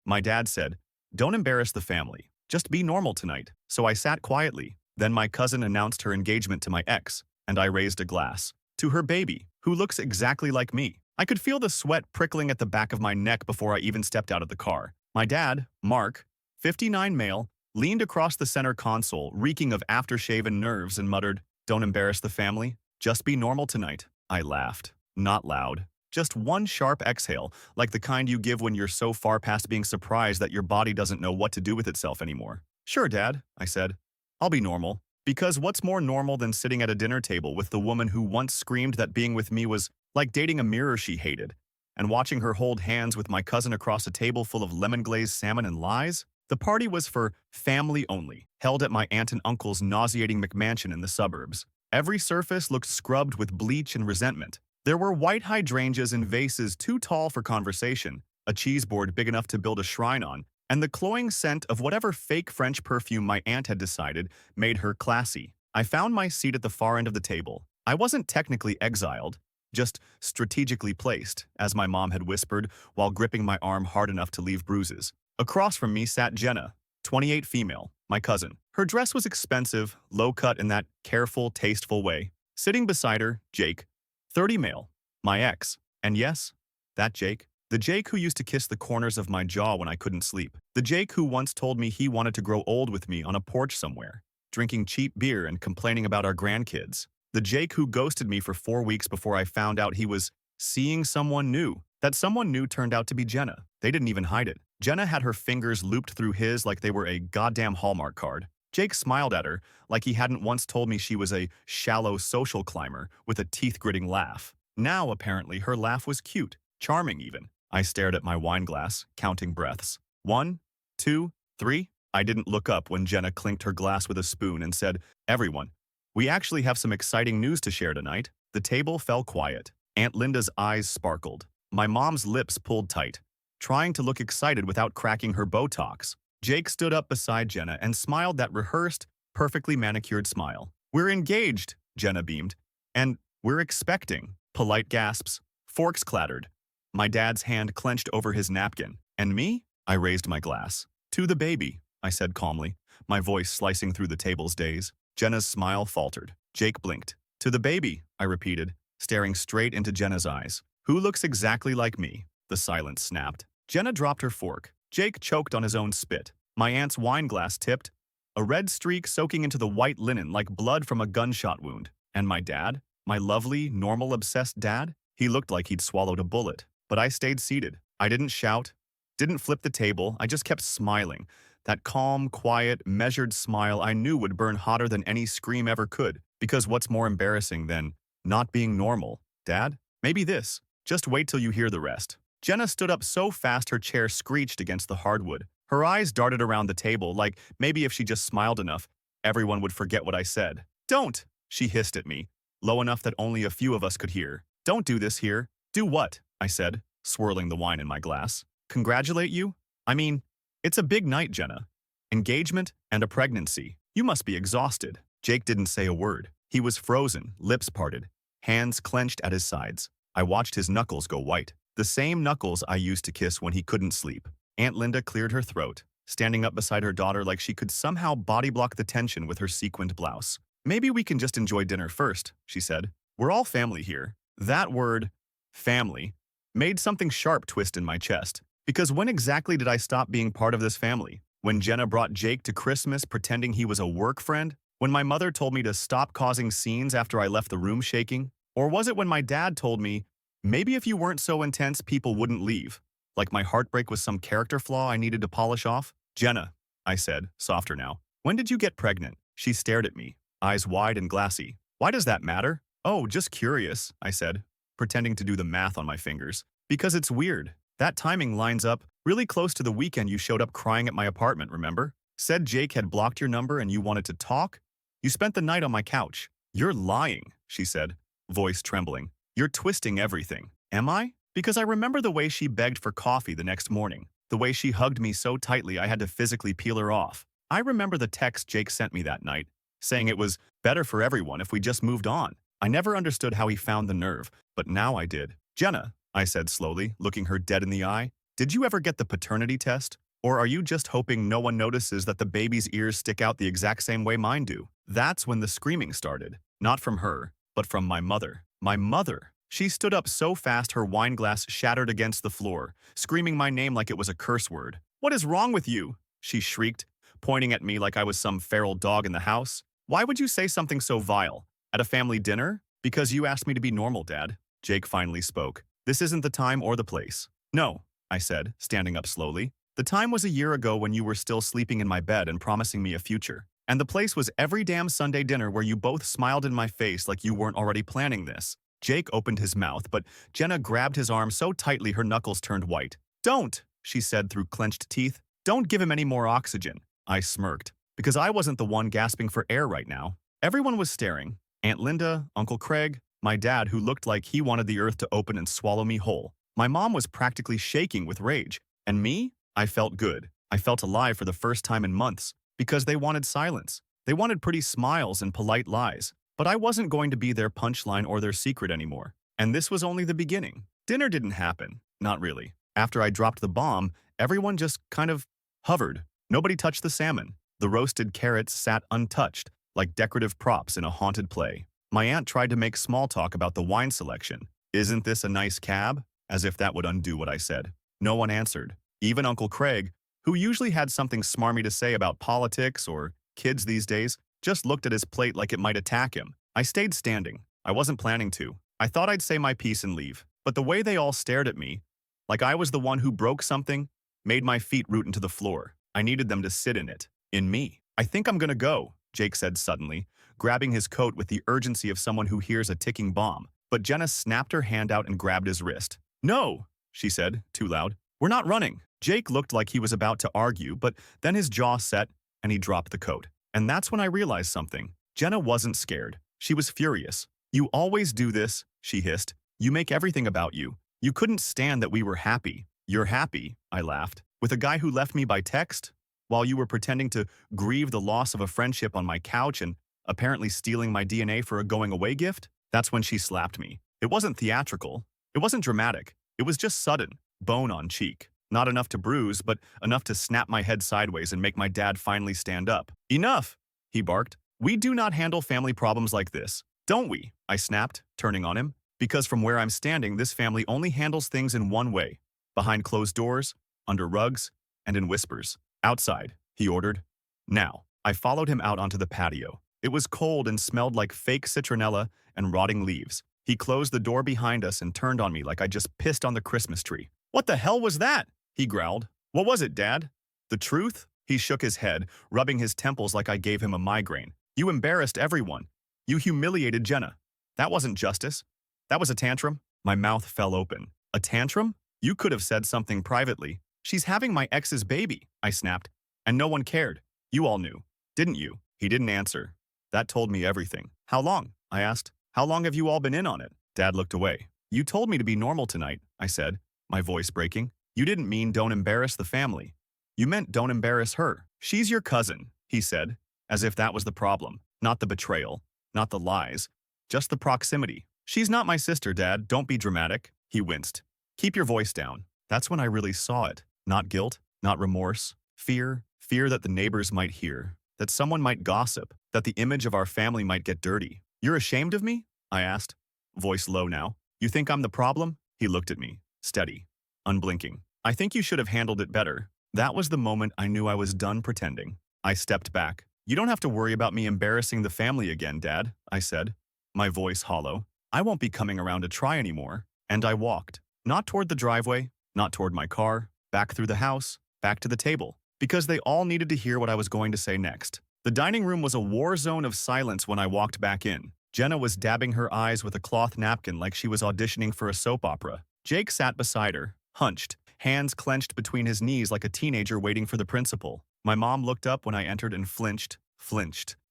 My dad said, "Don't embarrass the family. Just be normal tonight." So I sat quietly. Then my cousin announced her engagement to my ex, and I raised a glass to her baby, who looks exactly like me. I could feel the sweat prickling at the back of my neck before I even stepped out of the car. My dad, Mark, 59 male, leaned across the center console, reeking of aftershave and nerves, and muttered, "Don't embarrass the family. Just be normal tonight." I laughed. Not loud. Just one sharp exhale, like the kind you give when you're so far past being surprised that your body doesn't know what to do with itself anymore. "Sure, Dad," I said. "I'll be normal." Because what's more normal than sitting at a dinner table with the woman who once screamed that being with me was like dating a mirror she hated, and watching her hold hands with my cousin across a table full of lemon-glazed salmon and lies? The party was for family only, held at my aunt and uncle's nauseating McMansion in the suburbs. Every surface looked scrubbed with bleach and resentment. There were white hydrangeas in vases too tall for conversation, a cheese board big enough to build a shrine on, and the cloying scent of whatever fake French perfume my aunt had decided made her classy. I found my seat at the far end of the table. I wasn't technically exiled, just strategically placed, as my mom had whispered while gripping my arm hard enough to leave bruises. Across from me sat Jenna, 28 female, my cousin. Her dress was expensive, low-cut in that careful, tasteful way. Sitting beside her, Jake, 30 male, my ex. And yes, that Jake. The Jake who used to kiss the corners of my jaw when I couldn't sleep. The Jake who once told me he wanted to grow old with me on a porch somewhere, drinking cheap beer and complaining about our grandkids. The Jake who ghosted me for 4 weeks before I found out he was seeing someone new. That someone new turned out to be Jenna. They didn't even hide it. Jenna had her fingers looped through his like they were a goddamn Hallmark card. Jake smiled at her like he hadn't once told me she was a shallow social climber with a teeth-gritting laugh. Now, apparently, her laugh was cute, charming even. I stared at my wine glass, counting breaths. 1, 2, 3. I didn't look up when Jenna clinked her glass with a spoon and said, "Everyone, we actually have some exciting news to share tonight." The table fell quiet. Aunt Linda's eyes sparkled. My mom's lips pulled tight, trying to look excited without cracking her Botox. Jake stood up beside Jenna and smiled that rehearsed, perfectly manicured smile. "We're engaged," Jenna beamed. "And we're expecting." Polite gasps. Forks clattered. My dad's hand clenched over his napkin. "And me?" I raised my glass. "To the baby," I said calmly, my voice slicing through the table's daze. Jenna's smile faltered. Jake blinked. "To the baby," I repeated, staring straight into Jenna's eyes. "Who looks exactly like me?" The silence snapped. Jenna dropped her fork. Jake choked on his own spit. My aunt's wine glass tipped, a red streak soaking into the white linen like blood from a gunshot wound. And my dad? My lovely, normal, obsessed dad? He looked like he'd swallowed a bullet. But I stayed seated. I didn't shout, didn't flip the table. I just kept smiling. That calm, quiet, measured smile I knew would burn hotter than any scream ever could. Because what's more embarrassing than not being normal? Dad? Maybe this. Just wait till you hear the rest. Jenna stood up so fast her chair screeched against the hardwood. Her eyes darted around the table like maybe if she just smiled enough, everyone would forget what I said. "Don't!" she hissed at me, low enough that only a few of us could hear. "Don't do this here." "Do what?" I said, swirling the wine in my glass. "Congratulate you? I mean, it's a big night, Jenna. Engagement and a pregnancy. You must be exhausted." Jake didn't say a word. He was frozen, lips parted, hands clenched at his sides. I watched his knuckles go white. The same knuckles I used to kiss when he couldn't sleep. Aunt Linda cleared her throat, standing up beside her daughter like she could somehow body block the tension with her sequined blouse. "Maybe we can just enjoy dinner first," she said. "We're all family here." That word, family, made something sharp twist in my chest. Because when exactly did I stop being part of this family? When Jenna brought Jake to Christmas pretending he was a work friend? When my mother told me to stop causing scenes after I left the room shaking? Or was it when my dad told me, maybe if you weren't so intense, people wouldn't leave? Like my heartbreak was some character flaw I needed to polish off? "Jenna," I said, softer now, "when did you get pregnant?" She stared at me, eyes wide and glassy. "Why does that matter?" "Oh, just curious," I said, pretending to do the math on my fingers. "Because it's weird. That timing lines up really close to the weekend you showed up crying at my apartment, remember? Said Jake had blocked your number and you wanted to talk? You spent the night on my couch." "You're lying," she said, voice trembling. "You're twisting everything." "Am I?" Because I remember the way she begged for coffee the next morning, the way she hugged me so tightly I had to physically peel her off. I remember the text Jake sent me that night, saying it was better for everyone if we just moved on. I never understood how he found the nerve, but now I did. "Jenna," I said slowly, looking her dead in the eye, Did you ever get the paternity test? Or are you just hoping no one notices that the baby's ears stick out the exact same way mine do? That's when the screaming started. Not from her, but from my mother. My mother! She stood up so fast her wine glass shattered against the floor, screaming my name like it was a curse word. "What is wrong with you?" she shrieked, pointing at me like I was some feral dog in the house. "Why would you say something so vile? At a family dinner? Because you asked me to be normal, Dad." Jake finally spoke. "This isn't the time or the place." "No," I said, standing up slowly. "The time was a year ago when you were still sleeping in my bed and promising me a future. And the place was every damn Sunday dinner where you both smiled in my face like you weren't already planning this." Jake opened his mouth, but Jenna grabbed his arm so tightly her knuckles turned white. "Don't," she said through clenched teeth. "Don't give him any more oxygen." I smirked, because I wasn't the one gasping for air right now. Everyone was staring. Aunt Linda, Uncle Craig, my dad who looked like he wanted the earth to open and swallow me whole. My mom was practically shaking with rage. And me? I felt good. I felt alive for the first time in months, because they wanted silence. They wanted pretty smiles and polite lies. But I wasn't going to be their punchline or their secret anymore. And this was only the beginning. Dinner didn't happen. Not really. After I dropped the bomb, everyone just kind of hovered. Nobody touched the salmon. The roasted carrots sat untouched, like decorative props in a haunted play. My aunt tried to make small talk about the wine selection. "Isn't this a nice cab?" As if that would undo what I said. No one answered. Even Uncle Craig, who usually had something smarmy to say about politics or kids these days, just looked at his plate like it might attack him. I stayed standing. I wasn't planning to. I thought I'd say my piece and leave. But the way they all stared at me, like I was the one who broke something, made my feet root into the floor. I needed them to sit in it. In me. "I think I'm gonna go," Jake said suddenly, grabbing his coat with the urgency of someone who hears a ticking bomb. But Jenna snapped her hand out and grabbed his wrist. "No," she said, too loud. "We're not running." Jake looked like he was about to argue, but then his jaw set and he dropped the coat. And that's when I realized something. Jenna wasn't scared. She was furious. "You always do this," she hissed. "You make everything about you. You couldn't stand that we were happy." "You're happy," I laughed, "with a guy who left me by text? While you were pretending to grieve the loss of a friendship on my couch and apparently stealing my DNA for a going-away gift?" That's when she slapped me. It wasn't theatrical. It wasn't dramatic. It was just sudden, bone on cheek. Not enough to bruise, but enough to snap my head sideways and make my dad finally stand up. "Enough!" he barked. "We do not handle family problems like this, don't we?" I snapped, turning on him. "Because from where I'm standing, this family only handles things in one way. Behind closed doors, under rugs, and in whispers. Outside," he ordered. Now, I followed him out onto the patio. It was cold and smelled like fake citronella and rotting leaves. He closed the door behind us and turned on me like I just pissed on the Christmas tree. "What the hell was that?" he growled. "What was it, Dad?" "The truth?" He shook his head, rubbing his temples like I gave him a migraine. "You embarrassed everyone. You humiliated Jenna. That wasn't justice. That was a tantrum." My mouth fell open. "A tantrum? You could have said something privately." "She's having my ex's baby," I snapped. "And no one cared. You all knew, didn't you?" He didn't answer. That told me everything. "How long?" I asked. "How long have you all been in on it?" Dad looked away. "You told me to be normal tonight," I said, my voice breaking. "You didn't mean don't embarrass the family. You meant don't embarrass her. She's your cousin," he said, as if that was the problem. Not the betrayal, not the lies, just the proximity. "She's not my sister, Dad. Don't be dramatic." He winced. "Keep your voice down." That's when I really saw it. Not guilt, not remorse. Fear. Fear that the neighbors might hear, that someone might gossip, that the image of our family might get dirty. "You're ashamed of me?" I asked, voice low now. "You think I'm the problem?" He looked at me, steady, unblinking. "I think you should have handled it better." That was the moment I knew I was done pretending. I stepped back. "You don't have to worry about me embarrassing the family again, Dad," I said, my voice hollow. "I won't be coming around to try anymore." And I walked. Not toward the driveway, not toward my car, back through the house, back to the table. Because they all needed to hear what I was going to say next. The dining room was a war zone of silence when I walked back in. Jenna was dabbing her eyes with a cloth napkin like she was auditioning for a soap opera. Jake sat beside her, hunched, hands clenched between his knees like a teenager waiting for the principal. My mom looked up when I entered and flinched,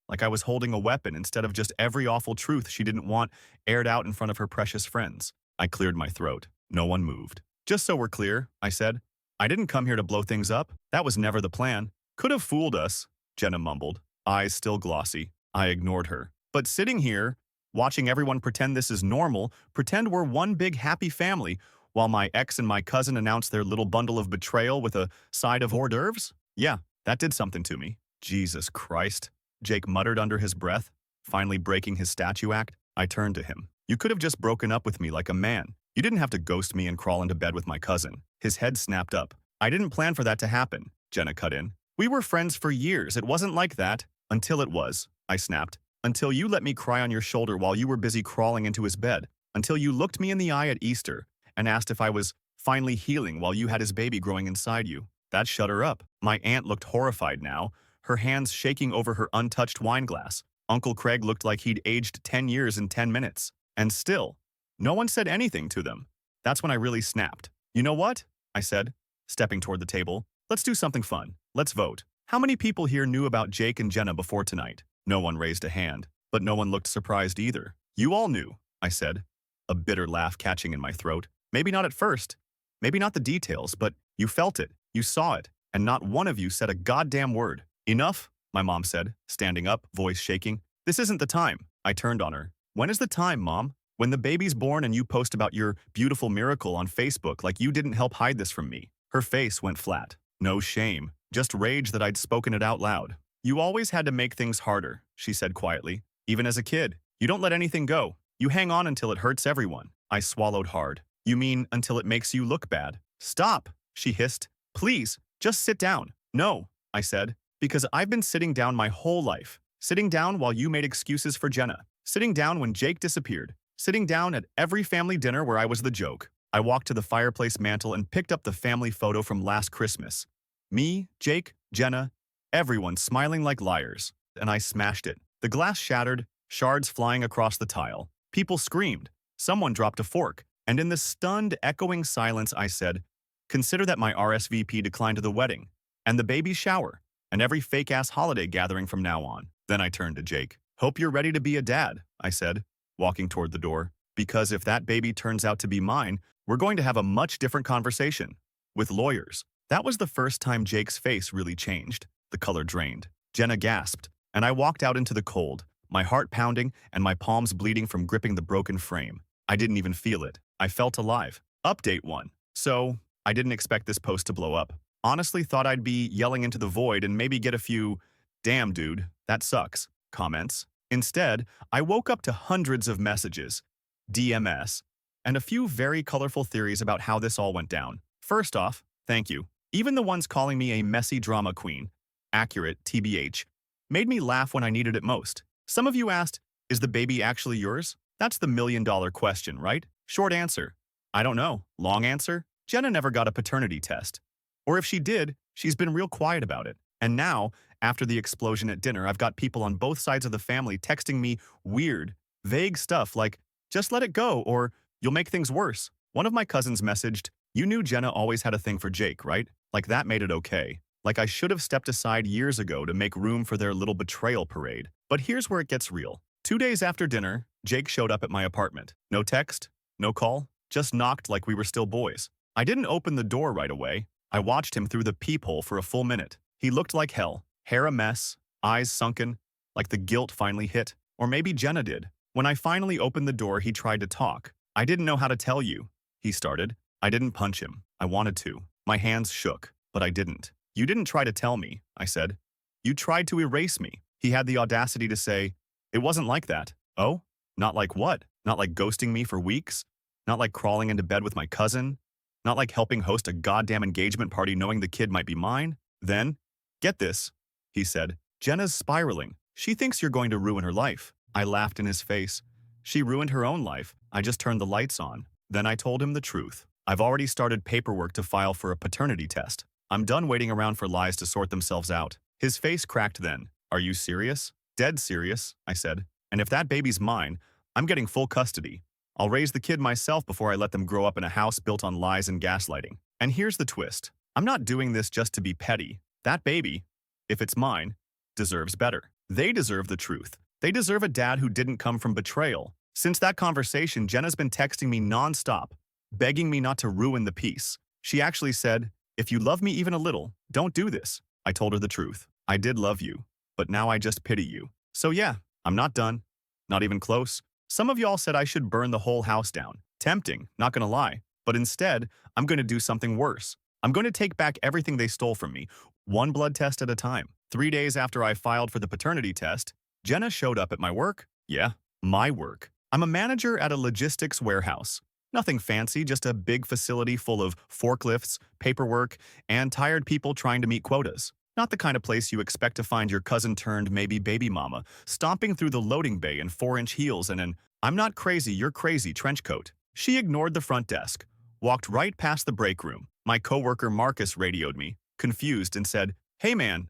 like I was holding a weapon instead of just every awful truth she didn't want aired out in front of her precious friends. I cleared my throat. No one moved. "Just so we're clear," I said, "I didn't come here to blow things up. That was never the plan." "Could have fooled us," Jenna mumbled, eyes still glossy. I ignored her. "But sitting here, watching everyone pretend this is normal, pretend we're one big happy family, while my ex and my cousin announced their little bundle of betrayal with a side of hors d'oeuvres? Yeah, that did something to me. Jesus Christ, Jake muttered under his breath, finally breaking his statue act. I turned to him. You could have just broken up with me like a man. You didn't have to ghost me and crawl into bed with my cousin. His head snapped up. I didn't plan for that to happen, Jenna cut in. We were friends for years. It wasn't like that. Until it was, I snapped. Until you let me cry on your shoulder while you were busy crawling into his bed. Until you looked me in the eye at Easter and asked if I was finally healing while you had his baby growing inside you. That shut her up. My aunt looked horrified now, her hands shaking over her untouched wine glass. Uncle Craig looked like he'd aged 10 years in 10 minutes. And still, no one said anything to them. That's when I really snapped. You know what? I said, stepping toward the table. Let's do something fun. Let's vote. How many people here knew about Jake and Jenna before tonight? No one raised a hand, but no one looked surprised either. You all knew, I said, a bitter laugh catching in my throat. Maybe not at first, maybe not the details, but you felt it, you saw it, and not one of you said a goddamn word. Enough, my mom said, standing up, voice shaking. This isn't the time. I turned on her. When is the time, Mom? When the baby's born and you post about your beautiful miracle on Facebook like you didn't help hide this from me. Her face went flat. No shame, just rage that I'd spoken it out loud. You always had to make things harder, she said quietly. Even as a kid, you don't let anything go. You hang on until it hurts everyone. I swallowed hard. You mean until it makes you look bad? Stop, she hissed. Please, just sit down. No, I said, because I've been sitting down my whole life. Sitting down while you made excuses for Jenna. Sitting down when Jake disappeared. Sitting down at every family dinner where I was the joke. I walked to the fireplace mantle and picked up the family photo from last Christmas. Me, Jake, Jenna, everyone smiling like liars. And I smashed it. The glass shattered, shards flying across the tile. People screamed. Someone dropped a fork. And in the stunned, echoing silence, I said, consider that my RSVP declined to the wedding, and the baby shower, and every fake-ass holiday gathering from now on. Then I turned to Jake. Hope you're ready to be a dad, I said, walking toward the door. Because if that baby turns out to be mine, we're going to have a much different conversation. With lawyers. That was the first time Jake's face really changed. The color drained. Jenna gasped, and I walked out into the cold, my heart pounding and my palms bleeding from gripping the broken frame. I didn't even feel it. I felt alive. Update 1. So, I didn't expect this post to blow up. Honestly thought I'd be yelling into the void and maybe get a few, damn dude, that sucks, comments. Instead, I woke up to hundreds of messages, DMS, and a few very colorful theories about how this all went down. First off, thank you. Even the ones calling me a messy drama queen, accurate TBH, made me laugh when I needed it most. Some of you asked, is the baby actually yours? That's the million-dollar question, right? Short answer, I don't know. Long answer, Jenna never got a paternity test. Or if she did, she's been real quiet about it. And now, after the explosion at dinner, I've got people on both sides of the family texting me weird, vague stuff like, just let it go, or you'll make things worse. One of my cousins messaged, you knew Jenna always had a thing for Jake, right? Like that made it okay. Like I should have stepped aside years ago to make room for their little betrayal parade. But here's where it gets real. 2 days after dinner, Jake showed up at my apartment. No text, no call, just knocked like we were still boys. I didn't open the door right away. I watched him through the peephole for a full minute. He looked like hell, hair a mess, eyes sunken, like the guilt finally hit. Or maybe Jenna did. When I finally opened the door, he tried to talk. I didn't know how to tell you, he started. I didn't punch him. I wanted to. My hands shook, but I didn't. You didn't try to tell me, I said. You tried to erase me. He had the audacity to say, it wasn't like that. Oh? Not like what? Not like ghosting me for weeks? Not like crawling into bed with my cousin? Not like helping host a goddamn engagement party knowing the kid might be mine? Then, get this, he said. Jenna's spiraling. She thinks you're going to ruin her life. I laughed in his face. She ruined her own life. I just turned the lights on. Then I told him the truth. I've already started paperwork to file for a paternity test. I'm done waiting around for lies to sort themselves out. His face cracked then. Are you serious? Dead serious, I said. And if that baby's mine, I'm getting full custody. I'll raise the kid myself before I let them grow up in a house built on lies and gaslighting. And here's the twist. I'm not doing this just to be petty. That baby, if it's mine, deserves better. They deserve the truth. They deserve a dad who didn't come from betrayal. Since that conversation, Jenna's been texting me nonstop, begging me not to ruin the peace. She actually said, if you love me even a little, don't do this. I told her the truth. I did love you, but now I just pity you. So yeah, I'm not done. Not even close. Some of y'all said I should burn the whole house down. Tempting, not gonna lie. But instead, I'm going to do something worse. I'm going to take back everything they stole from me, one blood test at a time. 3 days after I filed for the paternity test, Jenna showed up at my work. Yeah, my work. I'm a manager at a logistics warehouse. Nothing fancy, just a big facility full of forklifts, paperwork, and tired people trying to meet quotas. Not the kind of place you expect to find your cousin-turned-maybe baby mama stomping through the loading bay in 4-inch heels and an "I'm not crazy, you're crazy" trench coat. She ignored the front desk, walked right past the break room. My coworker Marcus radioed me, confused, and said, "Hey man,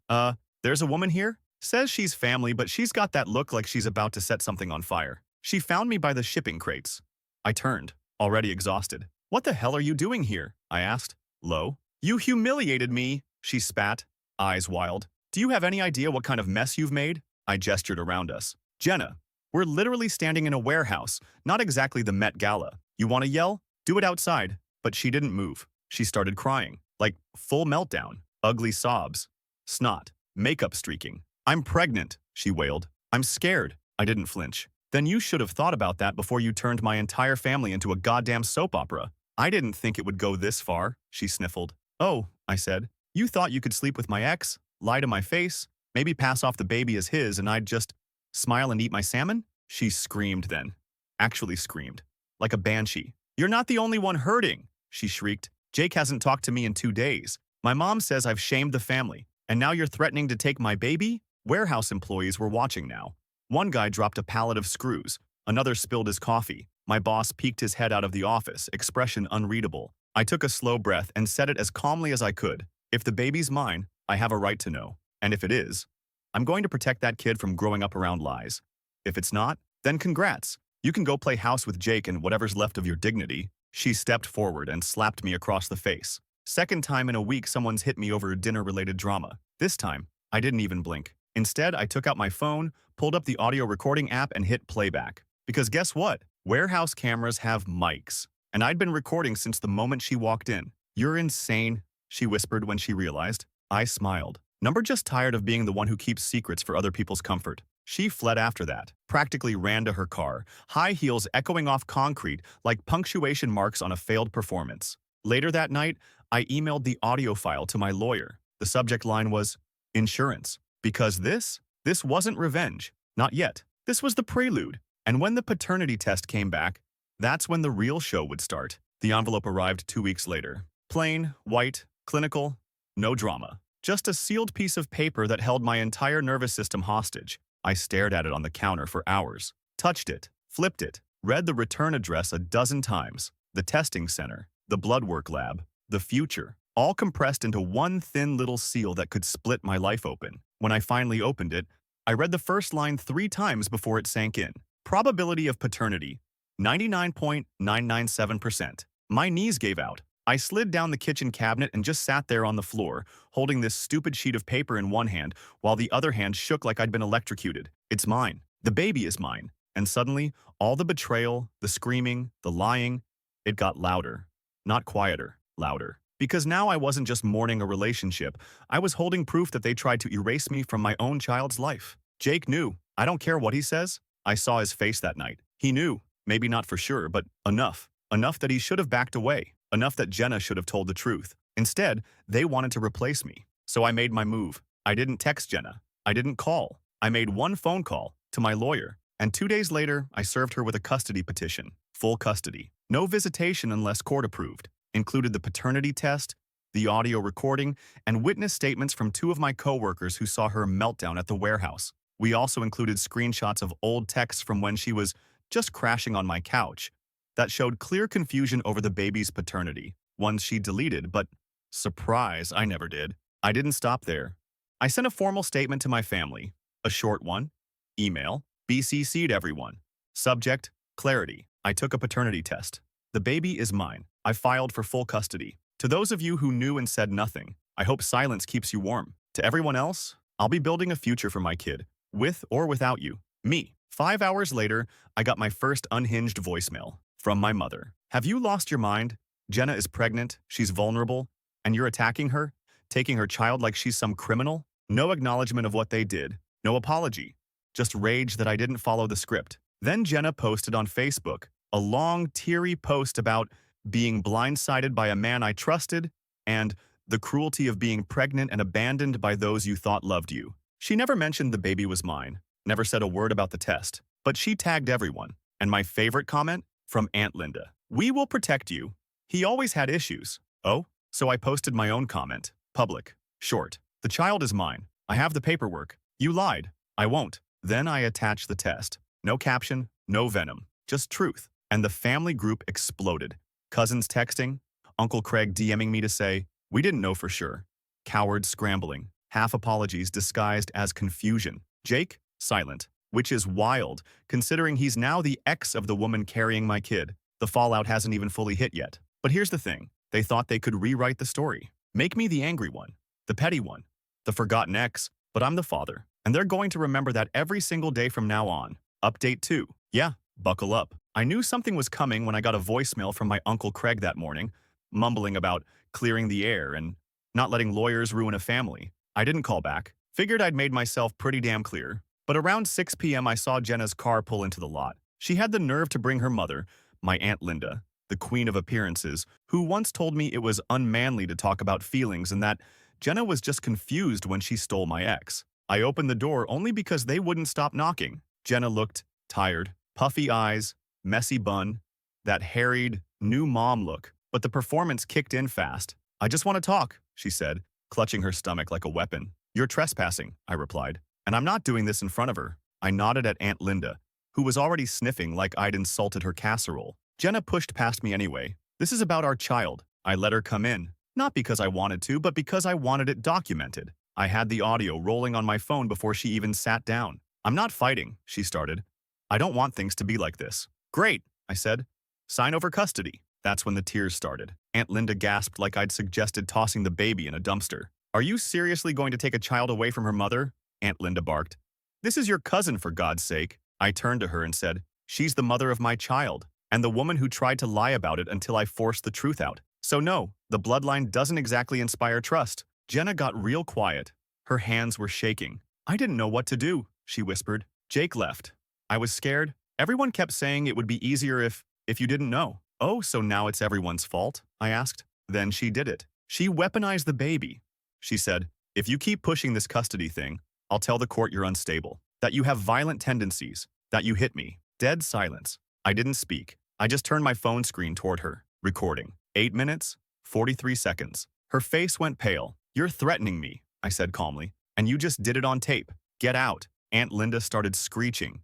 there's a woman here? Says she's family, but she's got that look like she's about to set something on fire." She found me by the shipping crates. I turned, already exhausted. "What the hell are you doing here?" I asked. "Low." "You humiliated me," she spat, eyes wild. "Do you have any idea what kind of mess you've made?" I gestured around us. "Jenna, we're literally standing in a warehouse, not exactly the Met Gala. You want to yell? Do it outside." But she didn't move. She started crying, like full meltdown, ugly sobs, snot, makeup streaking. "I'm pregnant," she wailed. "I'm scared." I didn't flinch. "Then you should have thought about that before you turned my entire family into a goddamn soap opera." "I didn't think it would go this far," she sniffled. "Oh," I said. "You thought you could sleep with my ex, lie to my face, maybe pass off the baby as his, and I'd just smile and eat my salmon?" She screamed then. Actually screamed. Like a banshee. "You're not the only one hurting," she shrieked. "Jake hasn't talked to me in 2 days. My mom says I've shamed the family. And now you're threatening to take my baby?" Warehouse employees were watching now. One guy dropped a pallet of screws. Another spilled his coffee. My boss peeked his head out of the office, expression unreadable. I took a slow breath and said it as calmly as I could. "If the baby's mine, I have a right to know. And if it is, I'm going to protect that kid from growing up around lies. If it's not, then congrats. You can go play house with Jake and whatever's left of your dignity." She stepped forward and slapped me across the face. Second time in a week someone's hit me over dinner-related drama. This time, I didn't even blink. Instead, I took out my phone, pulled up the audio recording app, and hit playback. Because guess what? Warehouse cameras have mics. And I'd been recording since the moment she walked in. "You're insane," she whispered when she realized. I smiled. Number just tired of being the one who keeps secrets for other people's comfort. She fled after that, practically ran to her car, high heels echoing off concrete like punctuation marks on a failed performance. Later that night, I emailed the audio file to my lawyer. The subject line was, "Insurance." Because this wasn't revenge. Not yet. This was the prelude. And when the paternity test came back, that's when the real show would start. The envelope arrived 2 weeks later. Plain, white, clinical, no drama. Just a sealed piece of paper that held my entire nervous system hostage. I stared at it on the counter for hours, touched it, flipped it, read the return address a dozen times, the testing center, the blood work lab, the future, all compressed into one thin little seal that could split my life open. When I finally opened it, I read the first line 3 times before it sank in. Probability of paternity, 99.997%. My knees gave out. I slid down the kitchen cabinet and just sat there on the floor, holding this stupid sheet of paper in one hand, while the other hand shook like I'd been electrocuted. It's mine. The baby is mine. And suddenly, all the betrayal, the screaming, the lying, it got louder. Not quieter, louder. Because now I wasn't just mourning a relationship, I was holding proof that they tried to erase me from my own child's life. Jake knew. I don't care what he says. I saw his face that night. He knew. Maybe not for sure, but enough. Enough that he should have backed away. Enough that Jenna should have told the truth. Instead, they wanted to replace me. So I made my move. I didn't text Jenna. I didn't call. I made one phone call to my lawyer. And 2 days later, I served her with a custody petition. Full custody. No visitation unless court approved. Included the paternity test, the audio recording, and witness statements from 2 of my coworkers who saw her meltdown at the warehouse. We also included screenshots of old texts from when she was just crashing on my couch that showed clear confusion over the baby's paternity, ones she deleted, but surprise, I never did. I didn't stop there. I sent a formal statement to my family, a short one, email, BCC'd everyone. Subject, clarity. I took a paternity test. The baby is mine. I filed for full custody. To those of you who knew and said nothing, I hope silence keeps you warm. To everyone else, I'll be building a future for my kid, with or without you. Me. 5 hours later, I got my first unhinged voicemail. From my mother. "Have you lost your mind? Jenna is pregnant, she's vulnerable, and you're attacking her, taking her child like she's some criminal?" No acknowledgement of what they did, no apology, just rage that I didn't follow the script. Then Jenna posted on Facebook, a long, teary post about being blindsided by a man I trusted, and the cruelty of being pregnant and abandoned by those you thought loved you. She never mentioned the baby was mine, never said a word about the test, but she tagged everyone. And my favorite comment? From Aunt Linda. "We will protect you. He always had issues." Oh? So I posted my own comment. Public. Short. "The child is mine. I have the paperwork. You lied. I won't." Then I attached the test. No caption, no venom, just truth. And the family group exploded. Cousins texting, Uncle Craig DMing me to say, "We didn't know for sure." Cowards scrambling. Half apologies disguised as confusion. Jake, silent. Which is wild, considering he's now the ex of the woman carrying my kid. The fallout hasn't even fully hit yet. But here's the thing. They thought they could rewrite the story. Make me the angry one. The petty one. The forgotten ex. But I'm the father. And they're going to remember that every single day from now on. Update 2. Yeah, buckle up. I knew something was coming when I got a voicemail from my Uncle Craig that morning, mumbling about clearing the air and not letting lawyers ruin a family. I didn't call back. Figured I'd made myself pretty damn clear. But around 6 p.m. I saw Jenna's car pull into the lot. She had the nerve to bring her mother, my Aunt Linda, the queen of appearances, who once told me it was unmanly to talk about feelings and that Jenna was just confused when she stole my ex. I opened the door only because they wouldn't stop knocking. Jenna looked tired, puffy eyes, messy bun, that harried, new mom look, but the performance kicked in fast. "I just want to talk," she said, clutching her stomach like a weapon. "You're trespassing," I replied. "And I'm not doing this in front of her." I nodded at Aunt Linda, who was already sniffing like I'd insulted her casserole. Jenna pushed past me anyway. "This is about our child." I let her come in, not because I wanted to, but because I wanted it documented. I had the audio rolling on my phone before she even sat down. "I'm not fighting," she started. "I don't want things to be like this." "Great," I said. "Sign over custody." That's when the tears started. Aunt Linda gasped like I'd suggested tossing the baby in a dumpster. "Are you seriously going to take a child away from her mother?" Aunt Linda barked. "This is your cousin, for God's sake." I turned to her and said, "She's the mother of my child, and the woman who tried to lie about it until I forced the truth out. So no, the bloodline doesn't exactly inspire trust." Jenna got real quiet. Her hands were shaking. "I didn't know what to do," she whispered. "Jake left. I was scared. Everyone kept saying it would be easier if you didn't know." "Oh, so now it's everyone's fault?" I asked. Then she did it. She weaponized the baby. She said, "If you keep pushing this custody thing, I'll tell the court you're unstable, that you have violent tendencies, that you hit me." Dead silence. I didn't speak. I just turned my phone screen toward her, recording. 8 minutes, 43 seconds. Her face went pale. "You're threatening me," I said calmly, "and you just did it on tape. Get out." Aunt Linda started screeching,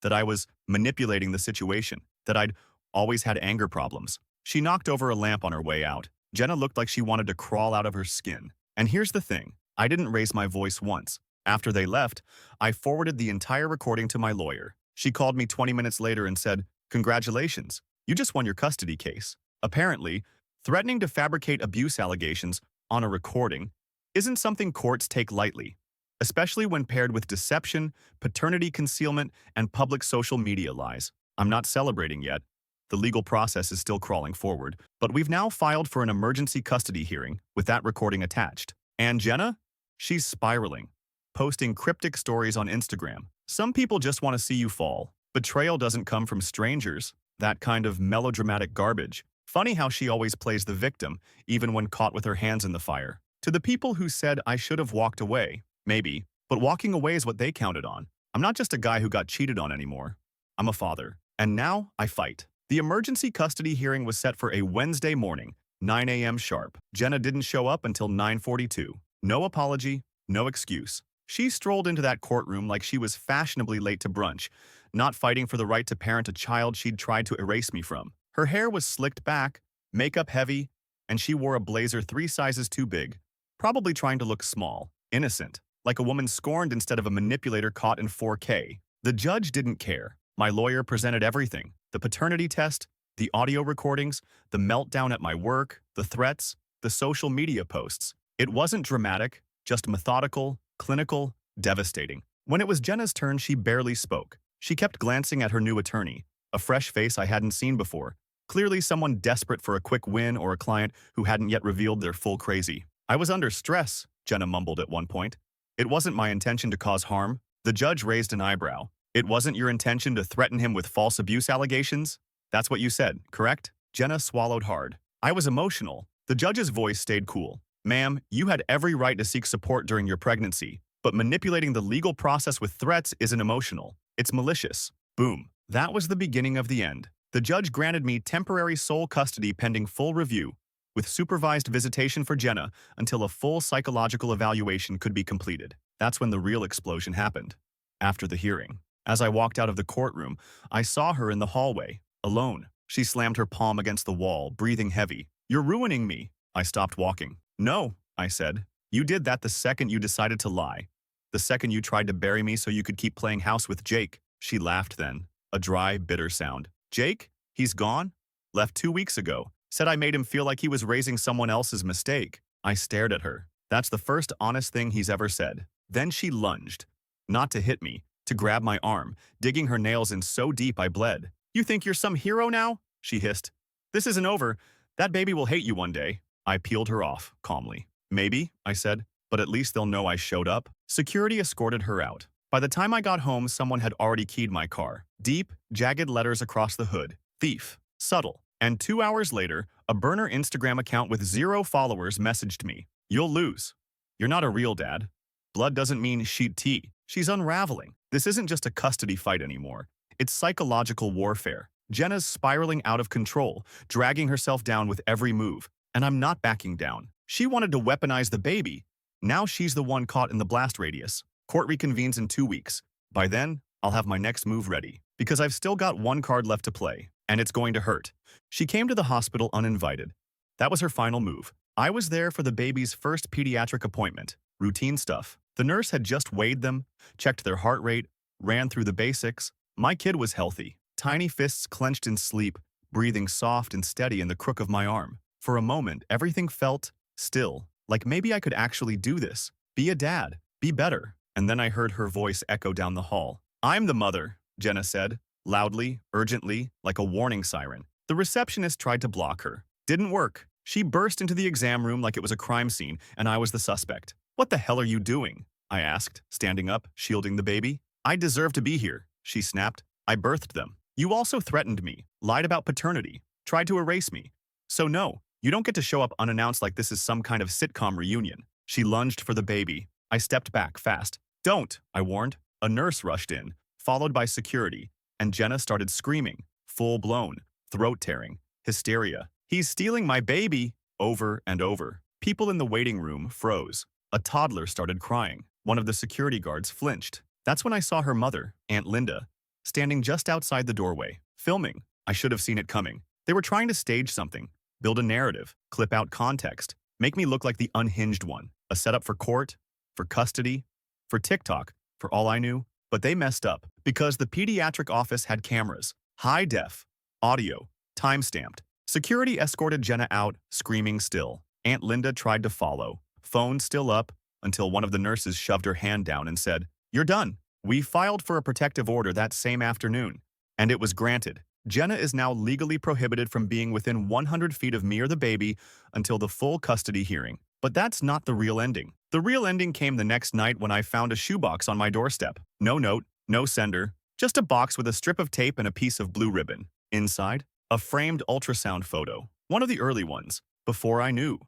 that I was manipulating the situation, that I'd always had anger problems. She knocked over a lamp on her way out. Jenna looked like she wanted to crawl out of her skin. And here's the thing. I didn't raise my voice once. After they left, I forwarded the entire recording to my lawyer. She called me 20 minutes later and said, "Congratulations, you just won your custody case." Apparently, threatening to fabricate abuse allegations on a recording isn't something courts take lightly, especially when paired with deception, paternity concealment, and public social media lies. I'm not celebrating yet. The legal process is still crawling forward, but we've now filed for an emergency custody hearing with that recording attached. And Jenna? She's spiraling, posting cryptic stories on Instagram. Some people just want to see you fall. Betrayal doesn't come from strangers, that kind of melodramatic garbage. Funny how she always plays the victim, even when caught with her hands in the fire. To the people who said I should have walked away, maybe, but walking away is what they counted on. I'm not just a guy who got cheated on anymore. I'm a father. And now I fight. The emergency custody hearing was set for a Wednesday morning, 9 a.m. sharp. Jenna didn't show up until 9:42. No apology, no excuse. She strolled into that courtroom like she was fashionably late to brunch, not fighting for the right to parent a child she'd tried to erase me from. Her hair was slicked back, makeup heavy, and she wore a blazer 3 sizes too big, probably trying to look small, innocent, like a woman scorned instead of a manipulator caught in 4K. The judge didn't care. My lawyer presented everything: the paternity test, the audio recordings, the meltdown at my work, the threats, the social media posts. It wasn't dramatic, just methodical, clinical, devastating. When it was Jenna's turn, she barely spoke. She kept glancing at her new attorney, a fresh face I hadn't seen before, clearly someone desperate for a quick win or a client who hadn't yet revealed their full crazy. "I was under stress," Jenna mumbled at one point. "It wasn't my intention to cause harm." The judge raised an eyebrow. "It wasn't your intention to threaten him with false abuse allegations? That's what you said, correct?" Jenna swallowed hard. I was emotional. The judge's voice stayed cool. Ma'am, you had every right to seek support during your pregnancy, but manipulating the legal process with threats isn't emotional. It's malicious. Boom. That was the beginning of the end. The judge granted me temporary sole custody pending full review, with supervised visitation for Jenna until a full psychological evaluation could be completed. That's when the real explosion happened. After the hearing, as I walked out of the courtroom, I saw her in the hallway, alone. She slammed her palm against the wall, breathing heavy. You're ruining me. I stopped walking. No, I said. You did that the second you decided to lie. The second you tried to bury me so you could keep playing house with Jake. She laughed then, a dry, bitter sound. Jake? He's gone? Left 2 weeks ago. Said I made him feel like he was raising someone else's mistake. I stared at her. That's the first honest thing he's ever said. Then she lunged. Not to hit me, to grab my arm, digging her nails in so deep I bled. You think you're some hero now? She hissed. This isn't over. That baby will hate you one day. I peeled her off, calmly. Maybe, I said, but at least they'll know I showed up. Security escorted her out. By the time I got home, someone had already keyed my car. Deep, jagged letters across the hood. Thief. Subtle. And 2 hours later, a burner Instagram account with 0 followers messaged me. You'll lose. You're not a real dad. Blood doesn't mean sheet tea. She's unraveling. This isn't just a custody fight anymore. It's psychological warfare. Jenna's spiraling out of control, dragging herself down with every move. And I'm not backing down. She wanted to weaponize the baby. Now she's the one caught in the blast radius. Court reconvenes in 2 weeks. By then, I'll have my next move ready. Because I've still got one card left to play. And it's going to hurt. She came to the hospital uninvited. That was her final move. I was there for the baby's first pediatric appointment. Routine stuff. The nurse had just weighed them, checked their heart rate, ran through the basics. My kid was healthy. Tiny fists clenched in sleep, breathing soft and steady in the crook of my arm. For a moment, everything felt still, like maybe I could actually do this. Be a dad. Be better. And then I heard her voice echo down the hall. I'm the mother, Jenna said, loudly, urgently, like a warning siren. The receptionist tried to block her. Didn't work. She burst into the exam room like it was a crime scene, and I was the suspect. What the hell are you doing? I asked, standing up, shielding the baby. I deserve to be here, she snapped. I birthed them. You also threatened me, lied about paternity, tried to erase me. So no, you don't get to show up unannounced like this is some kind of sitcom reunion. She lunged for the baby. I stepped back fast. Don't, I warned. A nurse rushed in, followed by security, and Jenna started screaming, full-blown, throat-tearing, hysteria. He's stealing my baby, over and over. People in the waiting room froze. A toddler started crying. One of the security guards flinched. That's when I saw her mother, Aunt Linda, standing just outside the doorway, filming. I should have seen it coming. They were trying to stage something, build a narrative, clip out context, make me look like the unhinged one, a setup for court, for custody, for TikTok, for all I knew. But they messed up because the pediatric office had cameras, high def, audio, time-stamped. Security escorted Jenna out, screaming still. Aunt Linda tried to follow, phone still up, until one of the nurses shoved her hand down and said, You're done. We filed for a protective order that same afternoon, and it was granted. Jenna is now legally prohibited from being within 100 feet of me or the baby until the full custody hearing. But that's not the real ending. The real ending came the next night when I found a shoebox on my doorstep. No note, no sender, just a box with a strip of tape and a piece of blue ribbon. Inside, a framed ultrasound photo, one of the early ones, before I knew.